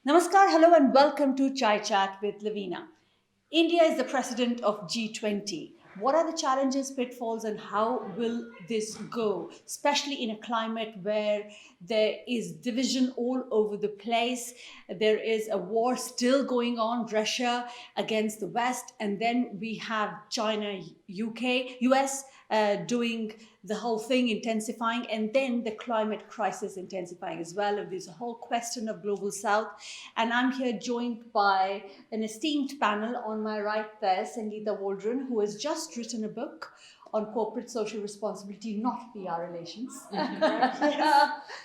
Namaskar, hello, and welcome to Chai Chat with Lavina. India is the president of G20. What are the challenges, pitfalls, and how will this go, especially in a climate where there is division all over the place? There is a war still going on, Russia against the West, and then we have China, UK, US doing the whole thing intensifying, and then the climate crisis intensifying as well. And there's a whole question of global south. And I'm here joined by an esteemed panel. On my right there, Sangeeta Waldron, who has just written a book on corporate social responsibility, not PR relations,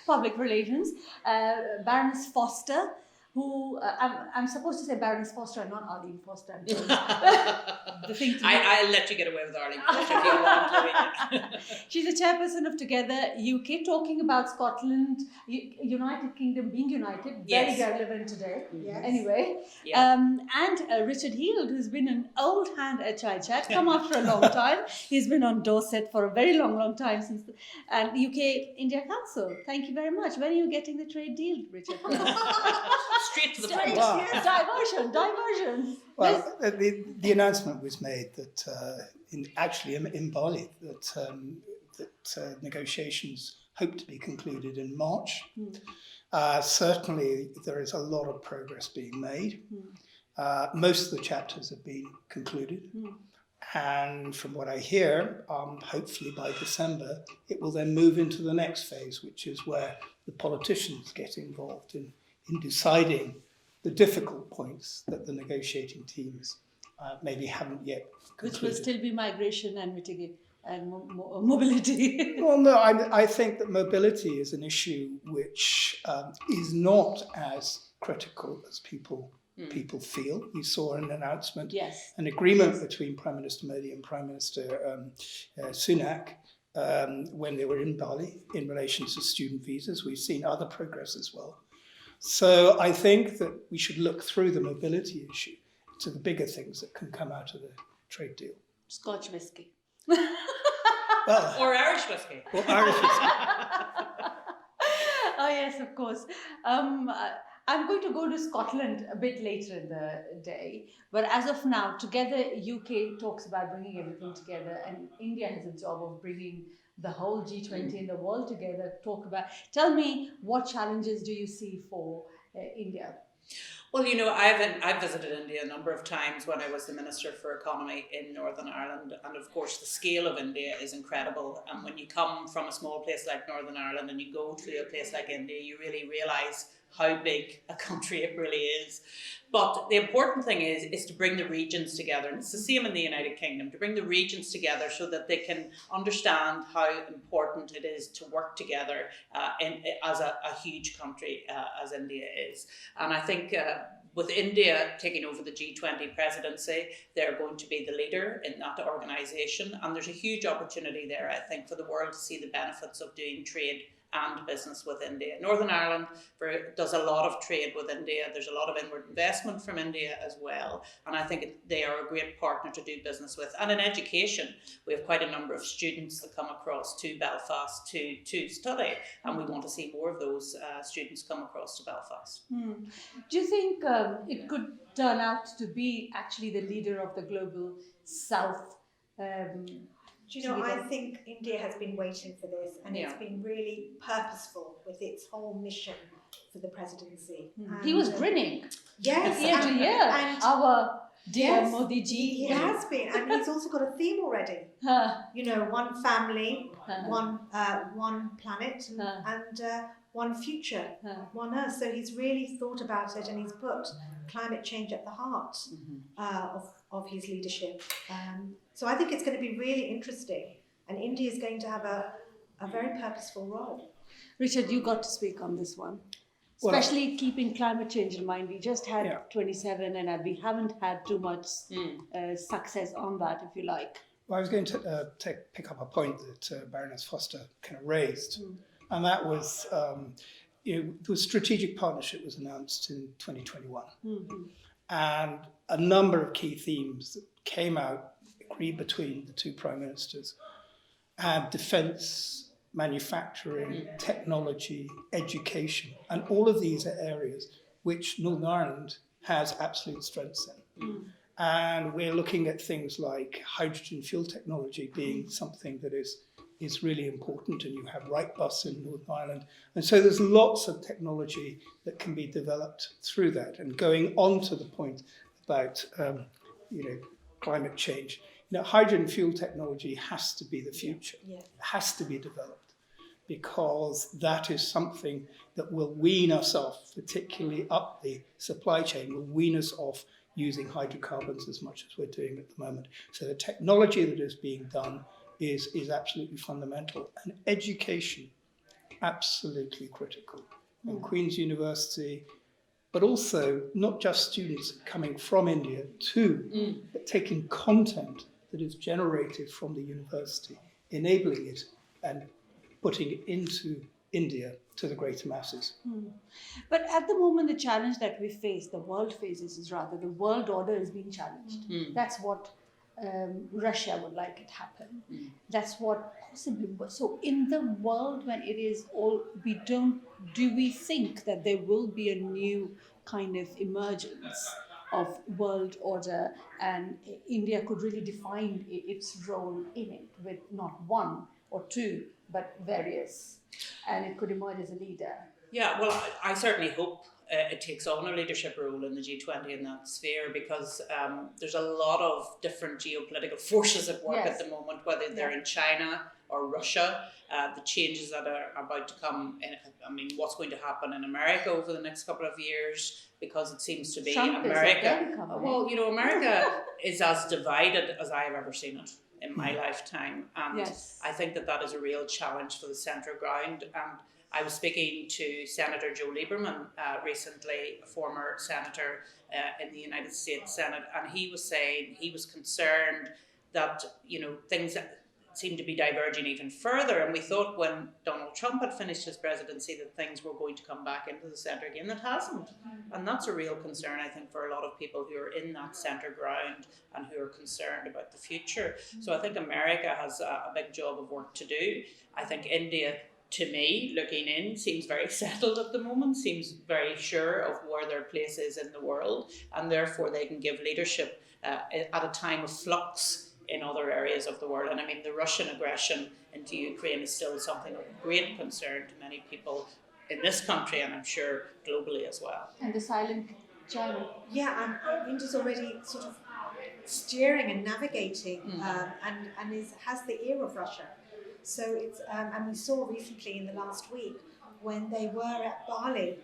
public relations. Baroness Foster, who I'm supposed to say Baroness Foster and not Arlene Foster. The thing to I'll let you get away with Arlene Foster if you want, Lavina. She's a chairperson of Together UK, talking about Scotland, United Kingdom being united, very Yes. relevant today. Yes. Anyway, Yeah. and Richard Heald, who's been an old hand at Chai Chat, come after a long time. He's been on Dorset for a very long time since, and UK India Council. Thank you very much. When are you getting the trade deal, Richard? Straight to the point. Wow. Diversion. Well, the announcement was made that in Bali that negotiations hope to be concluded in March. Certainly, there is a lot of progress being made. Most of the chapters have been concluded. And from what I hear, hopefully by December, it will then move into the next phase, which is where the politicians get involved in deciding the difficult points that the negotiating teams maybe haven't yet concluded. Which will still be migration and mitigate and mobility. Well, no, I think that mobility is an issue which is not as critical as people feel. You saw an announcement, Yes. an agreement between Prime Minister Modi and Prime Minister Sunak when they were in Bali in relation to student visas. We've seen other progress as well. So I think that we should look through the mobility issue to the bigger things that can come out of the trade deal. Scotch whiskey. Well, Or Irish whiskey. or Irish whiskey. Oh yes, of course. I'm going to go to Scotland a bit later in the day, but as of now, Together UK talks about bringing everything together, and India has a job of bringing the whole G20 in the world together. Tell me, what challenges do you see for India? Well, you know, I've visited India a number of times when I was the Minister for Economy in Northern Ireland, and of course the scale of India is incredible. And when you come from a small place like Northern Ireland and you go to a place like India, you really realise how big a country it really is. But the important thing is to bring the regions together, and it's the same in the United Kingdom, to bring the regions together so that they can understand how important it is to work together as a huge country as India is. And I think with India taking over the G20 presidency, they're going to be the leader in that organisation, and there's a huge opportunity there, I think, for the world to see the benefits of doing trade and business with India. Northern Ireland does a lot of trade with India. There's a lot of inward investment from India as well. And I think they are a great partner to do business with. And in education, we have quite a number of students that come across to Belfast to study. And we want to see more of those students come across to Belfast. Do you think it could turn out to be actually the leader of the global south? Do you know, I think India has been waiting for this, and Yeah. it's been really purposeful with its whole mission for the presidency. He was grinning Yes, year to year. and Our dear yes, Modi ji. he has been, and he's also got a theme already. You know, one family, one planet, and one future, one Earth. So he's really thought about it, and he's put climate change at the heart of his leadership. So I think it's going to be really interesting, and India is going to have a very purposeful role. Richard, you got to speak on this one. Well, Especially keeping climate change in mind. We just had Yeah. 27 and we haven't had too much success on that, if you like. Well, I was going to pick up a point that Baroness Foster kind of raised, and that was the strategic partnership was announced in 2021, and a number of key themes that came out, agreed between the two prime ministers, and defence, manufacturing, technology, education, and all of these are areas which Northern Ireland has absolute strengths in. And we're looking at things like hydrogen fuel technology being something that is really important, and you have Wrightbus in Northern Ireland. And so there's lots of technology that can be developed through that. And going on to the point about climate change, hydrogen fuel technology has to be the future. It has to be developed, because that is something that will wean us off, particularly up the supply chain, will wean us off using hydrocarbons as much as we're doing at the moment. So the technology that is being done is absolutely fundamental. And education, absolutely critical. And Queen's University, but also not just students coming from India to, but taking content that is generated from the university, enabling it and putting it into India to the greater masses. But at the moment, the challenge that we face, the world faces, is rather the world order is being challenged. That's what Russia would like it happen. That's what possibly. So in the world, when it is all, do we think that there will be a new kind of emergence of world order, and India could really define its role in it with not one or two, but various, and it could emerge as a leader? Yeah, well, I certainly hope it takes on a leadership role in the G20 in that sphere, because there's a lot of different geopolitical forces at work at the moment, whether they're in China or Russia. The changes that are about to come in, I mean, what's going to happen in America over the next couple of years, because it seems to be Trump America. Well, America is as divided as I've ever seen it in my lifetime. And I think that is a real challenge for the centre ground. And I was speaking to Senator Joe Lieberman recently, a former senator in the United States Senate, and he was saying he was concerned that things seemed to be diverging even further. And we thought when Donald Trump had finished his presidency that things were going to come back into the centre again. That hasn't. And that's a real concern, I think, for a lot of people who are in that centre ground and who are concerned about the future. So I think America has a big job of work to do. I think India, to me, looking in, seems very settled at the moment, seems very sure of where their place is in the world, and therefore they can give leadership at a time of flux in other areas of the world. And I mean, the Russian aggression into Ukraine is still something of great concern to many people in this country, and I'm sure globally as well. And the silent China. Yeah, and India's already sort of steering and navigating, and has the ear of Russia. So it's and we saw recently in the last week when they were at Bali,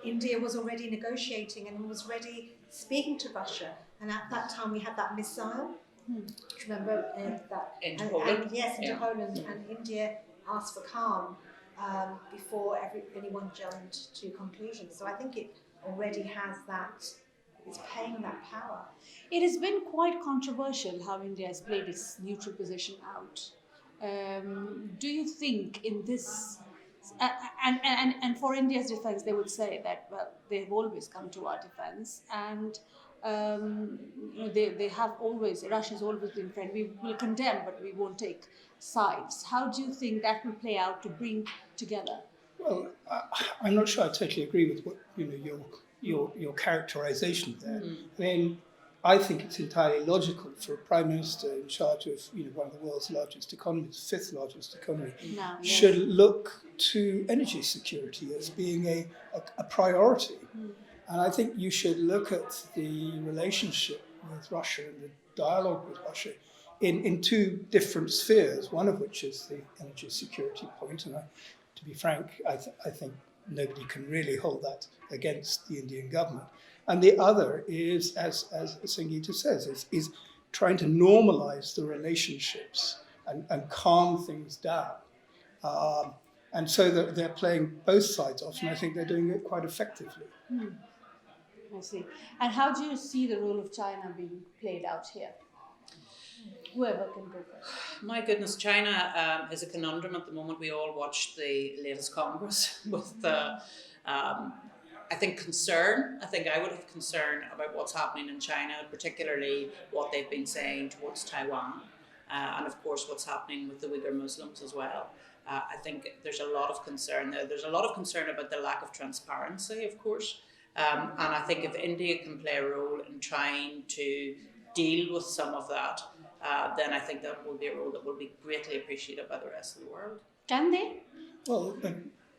India was already negotiating and was ready speaking to Russia. And at that time we had that missile. Do you remember that? Into Poland? Yes, into Poland. And India asked for calm before anyone jumped to conclusions. So I think it already has that. It's paying that power. It has been quite controversial how India has played its neutral position out. Do you think in this, and for India's defense, they would say that, well, they've always come to our defense, and they have always, Russia's always been friend. We will condemn, but we won't take sides. How do you think that will play out to bring together? Well, I'm not sure I totally agree with what your characterization there. I mean, I think it's entirely logical for a prime minister in charge of one of the world's largest economies, fifth largest economy, should look to energy security as being a priority. And I think you should look at the relationship with Russia and the dialogue with Russia in two different spheres, one of which is the energy security point. And to be frank, I think nobody can really hold that against the Indian government. And the other is, as Sangeeta says, is trying to normalize the relationships and calm things down. And so that they're playing both sides off, and I think they're doing it quite effectively. I see. And how do you see the role of China being played out here? Whoever can go first. My goodness, China is a conundrum at the moment. We all watched the latest Congress with I think concern. I think I would have concern about what's happening in China, particularly what they've been saying towards Taiwan, and of course what's happening with the Uyghur Muslims as well. I think there's a lot of concern there. There's a lot of concern about the lack of transparency, of course. And I think if India can play a role in trying to deal with some of that, then I think that will be a role that will be greatly appreciated by the rest of the world. Can they? Well,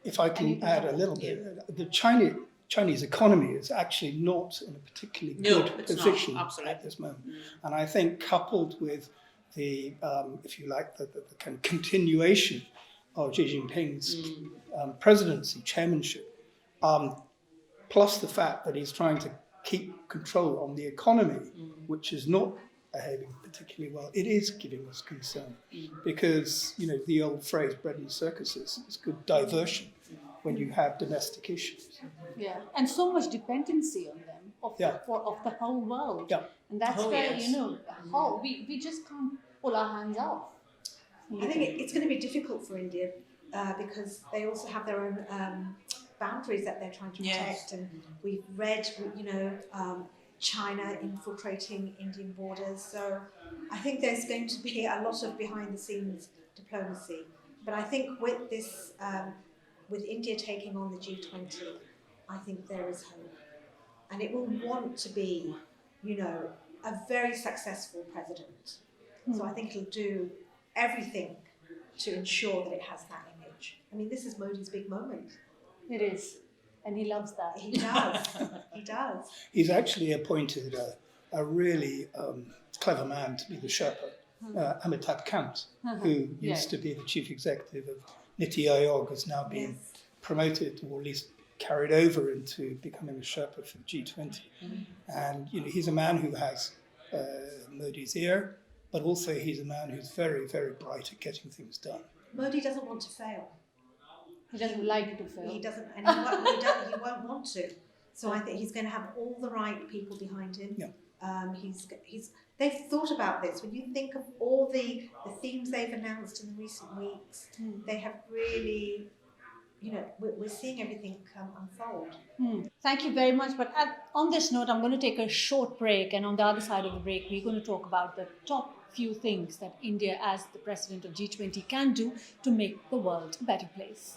if I can Anything add a to little bit, the Chinese economy is actually not in a particularly No, good it's not, position absolutely. at this moment. And I think coupled with the, if you like, the kind of continuation of Xi Jinping's presidency, chairmanship, plus the fact that he's trying to keep control on the economy, which is not behaving particularly well, it is giving us concern. Because, you know, the old phrase, bread and circuses, is good diversion when you have domestic issues. Yeah, and so much dependency on them of, Yeah. of the whole world. Yeah. And that's Oh, where, yes. you know, how we just can't pull our hands off. I think it's going to be difficult for India because they also have their own boundaries that they're trying to protect. Yes. And we've read, you know, China infiltrating Indian borders. So I think there's going to be a lot of behind the scenes diplomacy. But I think with this, with India taking on the G20, I think there is hope. And it will want to be, you know, a very successful president. So I think it'll do everything to ensure that it has that image. I mean, this is Modi's big moment. It is. And he loves that. He does. He does. He's actually appointed a really clever man to be the Sherpa, Amitabh Kant, who used to be the chief executive of Niti Aayog, has now been promoted, or at least carried over into becoming a Sherpa for the G20. And you know, he's a man who has Modi's ear, but also he's a man who's very, very bright at getting things done. Modi doesn't want to fail. He doesn't like to fail. He doesn't, and he won't want to. So I think he's going to have all the right people behind him. Yeah. They've thought about this. When you think of all the themes they've announced in the recent weeks, they have really, you know, we're seeing everything unfold. Thank you very much. But on this note, I'm going to take a short break. And on the other side of the break, we're going to talk about the top few things that India, as the president of G20, can do to make the world a better place.